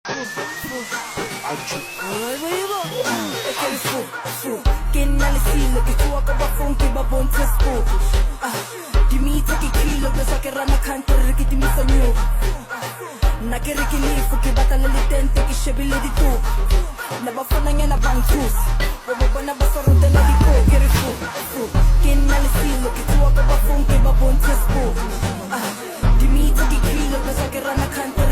Che nelle sile che tu acaba fonke ba bon tespo di mi take kilo que sa che rana canter che ti mi sogno na che riki ni fu che batalla le tente che scebile di tu na ba fona na bantus bo bona ba so rote na di ko che rifu che nelle sile che tu acaba fonke ba bon tespo di mi take kilo que sa che rana canter